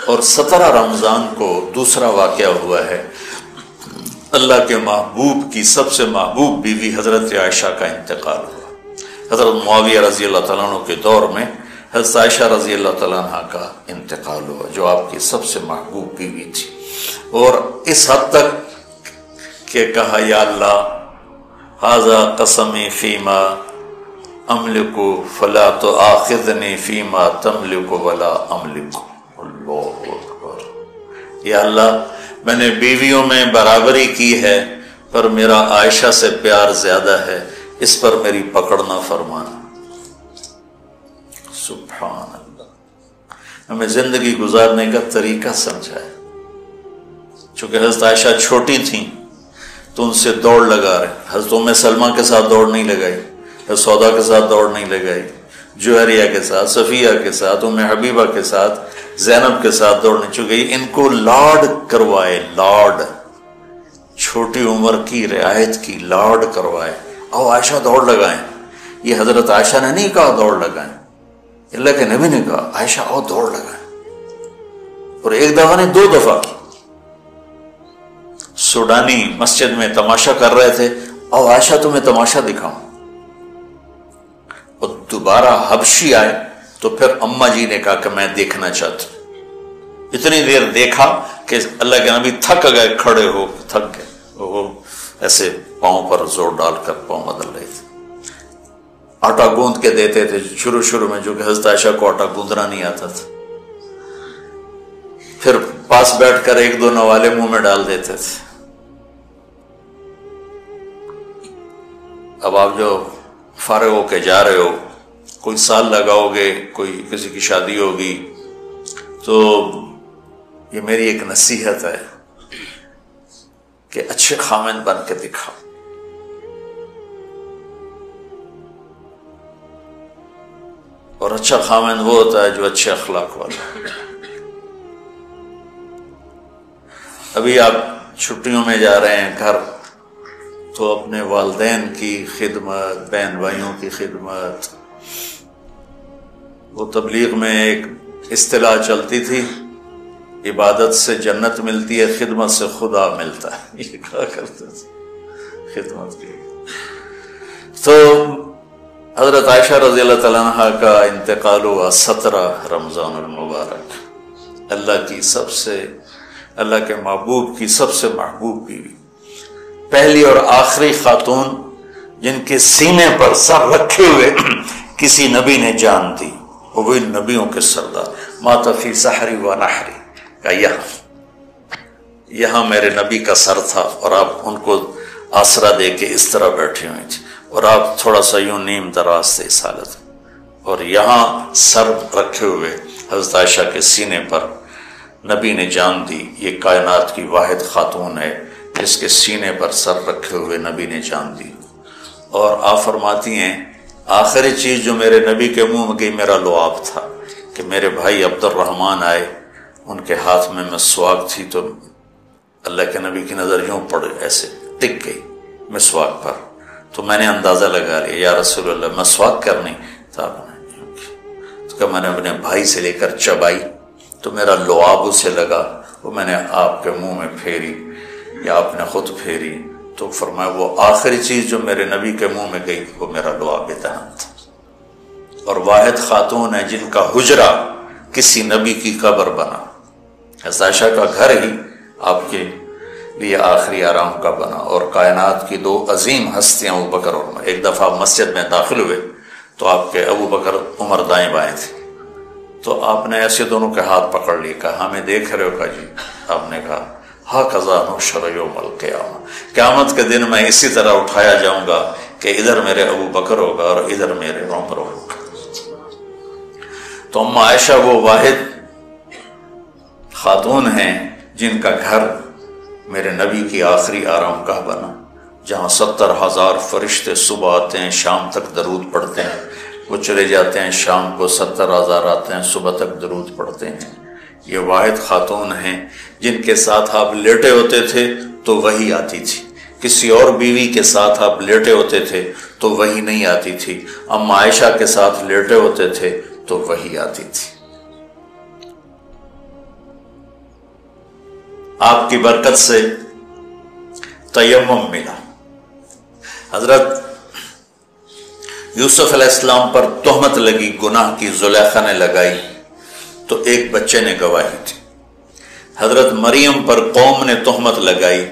اور 17 رمضان کو دوسرا واقعہ ہوا ہے، اللہ کے محبوب کی سب سے محبوب بیوی حضرت عائشہ کا انتقال ہوا۔ حضرت معاویہ رضی اللہ تعالیٰ عنہ کے دور میں حضرت عائشہ رضی اللہ تعالیٰ عنہ کا انتقال ہوا، جو آپ کی سب سے محبوب بیوی تھی، اور اس حد تک کہ کہا یا اللہ ھذا قسمی فیما املک فلا تؤاخذنی فیما تملک ولا املک۔ اللہ اکبر۔ یا اللہ میں نے بیویوں میں برابری کی ہے، پر میرا عائشہ سے پیار زیادہ ہے، اس پر میری پکڑ نہ فرمانا۔ سبحان اللہ۔ ہمیں زندگی گزارنے کا طریقہ سمجھائے۔ چونکہ حضرت عائشہ چھوٹی تھیں تو ان سے دوڑ لگا رہے، حضرت ام سلمہ کے ساتھ دوڑ نہیں لگائی، حضرت سودا کے ساتھ دوڑ نہیں لگائی، جوہریہ کے ساتھ، صفیہ کے ساتھ، ام حبیبہ کے ساتھ، زینب کے ساتھ دوڑ نہیں چکی، ان کو لاڈ کروائے، لاڈ، چھوٹی عمر کی رعایت کی لاڈ کروائے۔ او عائشہ دوڑ لگائیں، یہ حضرت عائشہ نے نہیں کہا دوڑ لگائیں، اللہ کے نبی نے کہا عائشہ او دوڑ لگائیں، اور ایک دفعہ نہیں 2 دفعہ۔ سوڈانی مسجد میں تماشا کر رہے تھے، او عائشہ تمہیں تماشا دکھاؤں، اور دوبارہ حبشی آئے تو پھر اماں جی نے کہا کہ میں دیکھنا چاہتا ہوں۔ اتنی دیر دیکھا کہ اللہ کے نبی تھک گئے، کھڑے ہو تھک گئے، وہ ایسے پاؤں پر زور ڈال کر پاؤں بدل رہے تھے، آٹا گوندھ کے دیتے تھے شروع میں، جو کہ حضرت عائشہ کو آٹا گوندنا نہیں آتا تھا، پھر پاس بیٹھ کر 1-2 نوالے منہ میں ڈال دیتے تھے۔ اب آپ جو فارغ ہو کے جا رہے ہو، کوئی سال لگاؤ گے، کوئی کسی کی شادی ہوگی، تو یہ میری ایک نصیحت ہے کہ اچھے خامن بن کے دکھاؤ۔ اور اچھا خامن وہ ہوتا ہے جو اچھے اخلاق والا۔ ابھی آپ چھٹیوں میں جا رہے ہیں گھر، تو اپنے والدین کی خدمت، بہن بھائیوں کی خدمت، وہ تبلیغ میں ایک اصطلاح چلتی تھی، عبادت سے جنت ملتی ہے، خدمت سے خدا ملتا ہے، یہ کہا کرتے تھے خدمت کی۔ تو حضرت عائشہ رضی اللہ تعالیٰ عنہ کا انتقال ہوا 17 رمضان المبارک، اللہ کے محبوب کی سب سے محبوب بیوی، پہلی اور آخری خاتون جن کے سینے پر سر رکھے ہوئے کسی نبی نے جان دی، وہ نبیوں کے سردار، مات فی سحری و نحری کا یہاں میرے نبی کا سر تھا، اور آپ ان کو آسرا دے کے اس طرح بیٹھے ہوئے تھے، اور آپ تھوڑا سا یوں نیم دراز تھے اس حالت، اور یہاں سر رکھے ہوئے حضرت عائشہ کے سینے پر نبی نے جان دی، یہ کائنات کی واحد خاتون ہے جس کے سینے پر سر رکھے ہوئے نبی نے جان دی۔ اور آپ فرماتی ہیں آخری چیز جو میرے نبی کے منہ میں گئی میرا لعاب تھا، کہ میرے بھائی عبد الرحمن آئے، ان کے ہاتھ میں مسواک تھی، تو اللہ کے نبی کی نظر یوں پڑے، ایسے ٹک گئی مسواک پر، تو میں نے اندازہ لگا لیا یا رسول اللہ مسواک کرنی، تو کہ میں نے اپنے بھائی سے لے کر چبائی تو میرا لعاب اسے لگا، وہ میں نے آپ کے منہ میں پھیری یا آپ نے خود پھیری، تو فرمایا وہ آخری چیز جو میرے نبی کے منہ میں گئی وہ میرا لعاب دہن تھا۔ اور واحد خاتون ہے جن کا حجرہ کسی نبی کی قبر بنا، حضرت عائشہ کا گھر ہی آپ کے لیے آخری آرام کا بنا، اور کائنات کی 2 عظیم ہستیاں ابو بکر اور عمر، ایک دفعہ مسجد میں داخل ہوئے تو آپ کے ابو بکر عمر دائیں بائیں تھے، تو آپ نے ایسے دونوں کے ہاتھ پکڑ لیے، کہا ہمیں دیکھ رہے ہو؟ کہا جی۔ آپ نے کہا ہَكَذَا نُحْشَرُ يَوْمَ الْقِيَامَةِ، قیامت کے دن میں اسی طرح اٹھایا جاؤں گا کہ ادھر میرے ابو بکر ہوگا اور ادھر میرے عمر ہوگا۔ تو ام عائشہ وہ واحد خاتون ہیں جن کا گھر میرے نبی کی آخری آرام گاہ بنا، جہاں 70,000 فرشتے صبح آتے ہیں، شام تک درود پڑھتے ہیں، وہ چلے جاتے ہیں، شام کو 70,000 آتے ہیں، صبح تک درود پڑھتے ہیں۔ یہ واحد خاتون ہیں جن کے ساتھ آپ لیٹے ہوتے تھے تو وحی آتی تھی، کسی اور بیوی کے ساتھ آپ لیٹے ہوتے تھے تو وحی نہیں آتی تھی، ام عائشہ کے ساتھ لیٹے ہوتے تھے تو وحی آتی تھی۔ آپ کی برکت سے تیمم ملا۔ حضرت یوسف علیہ السلام پر تہمت لگی، گناہ کی، زلیخا نے لگائی تو ایک بچے نے گواہی دی۔ حضرت مریم پر قوم نے تہمت لگائی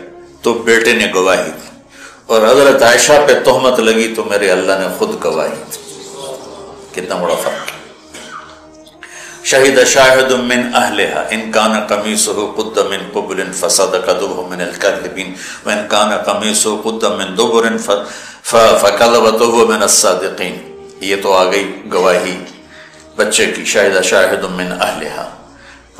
تو بیٹے نے گواہی دی، اور حضرت عائشہ پہ تہمت لگی تو میرے اللہ نے خود گواہی دی۔ کتنا بڑا فرق ہے۔ شہد شاہد من اہلہا ان کان قمیصہ قد من قبل فصدقته من الکاذبین وان کان قمیصہ قد من دبر فکذبته من الصادقین۔ یہ تو آ گئی گواہی بچے کی، شاہد شاہد من اہلہا۔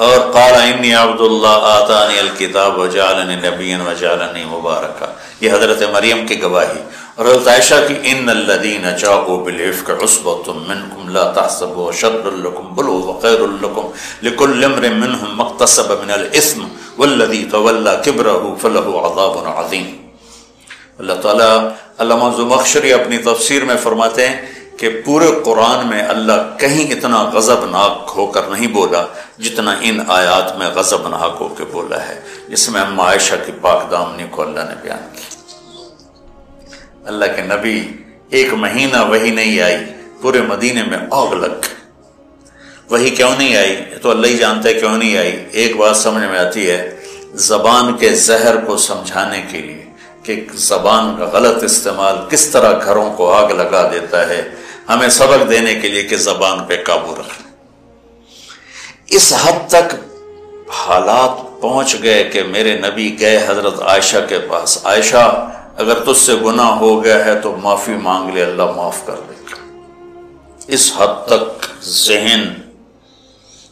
اور قال انی عبد اللہ آتانی الکتاب وجعلنی نبیا وجعلنی مبارکا، یہ حضرت مریم کی گواہی۔ اور حضرت عائشہ کی ان الذین جاؤوا بالعفک عصبۃ منکم لا تحسبوا شر لکم بل هو خیر لکم لکل امرئ منهم ما اکتسب من الاثم والذی تولى کبرہ فلہ عذاب عظیم۔ اللہ تعالیٰ علامہ زمخشری اپنی تفسیر میں فرماتے ہیں کہ پورے قرآن میں اللہ کہیں اتنا غضبناک ہو کر نہیں بولا جتنا ان آیات میں غضبناک ہو کے بولا ہے، جس میں اما عائشہ کی پاک دامنی کو اللہ نے بیان کی۔ اللہ کے نبی ایک مہینہ وحی نہیں آئی، پورے مدینے میں آگ لگ گئی۔ وحی کیوں نہیں آئی تو اللہ ہی جانتا ہے کیوں نہیں آئی۔ ایک بات سمجھ میں آتی ہے، زبان کے زہر کو سمجھانے کے لیے کہ زبان کا غلط استعمال کس طرح گھروں کو آگ لگا دیتا ہے، ہمیں سبق دینے کے لیے کہ زبان پہ قابو رکھیں۔ اس حد تک حالات پہنچ گئے کہ میرے نبی گئے حضرت عائشہ کے پاس، عائشہ اگر تجھ سے گناہ ہو گیا ہے تو معافی مانگ لے، اللہ معاف کر دے گا۔ اس حد تک ذہن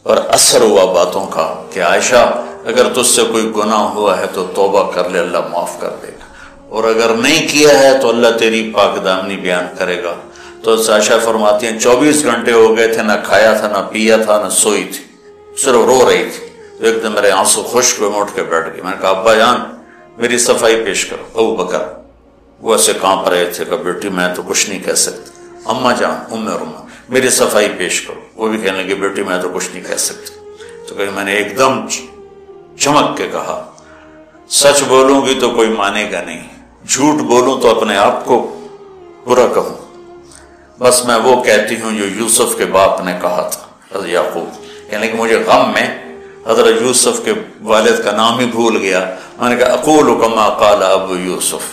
اور اثر ہوا باتوں کا کہ عائشہ اگر تجھ سے کوئی گناہ ہوا ہے تو توبہ کر لے، اللہ معاف کر دے گا، اور اگر نہیں کیا ہے تو اللہ تیری پاک دامنی بیان کرے گا۔ تو عائشہ فرماتی ہیں 24 گھنٹے ہو گئے تھے، نہ کھایا تھا، نہ پیا تھا، نہ سوئی تھی، صرف رو رہی تھی۔ تو ایک دن میرے آنسو خشک ہوئے، میں اٹھ کے بیٹھ گئی۔ میں نے کہا ابا جان میری صفائی پیش کرو۔ ابو بکر وہ ایسے کانپ رہے تھے کہ بیٹی میں تو کچھ نہیں کہہ سکتی۔ اماں جان ام روما میری صفائی پیش کرو۔ وہ بھی کہنے لگے بیٹی میں تو کچھ نہیں کہہ سکتی۔ تو کہ میں نے ایک دم چمک کے کہا سچ بولوں گی تو کوئی مانے گا نہیں، جھوٹ بولوں تو اپنے آپ کو برا کہوں، بس میں وہ کہتی ہوں جو یوسف کے باپ نے کہا تھا، حضرت یعقوب۔ یعنی کہ مجھے غم میں حضرت یوسف کے والد کا نام ہی بھول گیا۔ میں نے کہا اقول کما قال ابو یوسف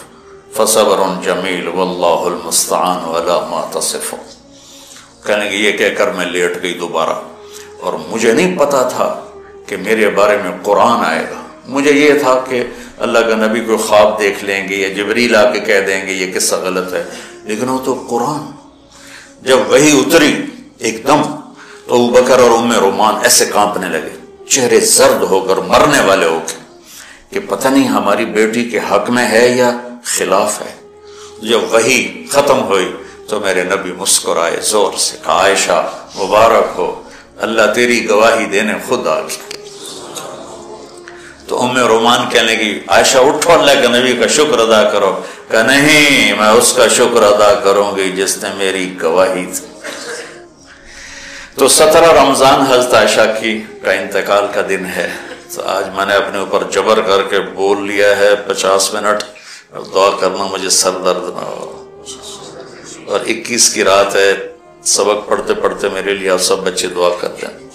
فصبر جمیل واللہ المستعان علی ما تصفون۔ کہنے کہ یہ کہہ کر میں لیٹ گئی دوبارہ، اور مجھے نہیں پتا تھا کہ میرے بارے میں قرآن آئے گا۔ مجھے یہ تھا کہ اللہ کا نبی کو خواب دیکھ لیں گے یا جبریل آ کے کہہ دیں گے یہ قصہ غلط ہے، لیکن وہ تو قرآن۔ جب وہی اتری ایک دم تو ابو بکر اور ام رومان ایسے کانپنے لگے، چہرے زرد ہو کر مرنے والے ہو کے کہ پتہ نہیں ہماری بیٹی کے حق میں ہے یا خلاف ہے۔ جب وہی ختم ہوئی تو میرے نبی مسکرائے زور سے، کہا عائشہ مبارک ہو، اللہ تیری گواہی دینے خود آ گئی۔ تو ام رومان کہنے لگی عائشہ اٹھو اللہ کے نبی کا شکر ادا کرو۔ کہ نہیں، میں اس کا شکر ادا کروں گی جس نے میری گواہی دی۔ تو 17 رمضان حضرت عائشہ کا انتقال کا دن ہے۔ تو آج میں نے اپنے اوپر جبر کر کے بول لیا ہے 50 منٹ، اور دعا کرنا مجھے سر درد نہ ہو۔ اور 21 کی رات ہے، سبق پڑھتے پڑھتے میرے لیے آپ سب بچے دعا کر دیں۔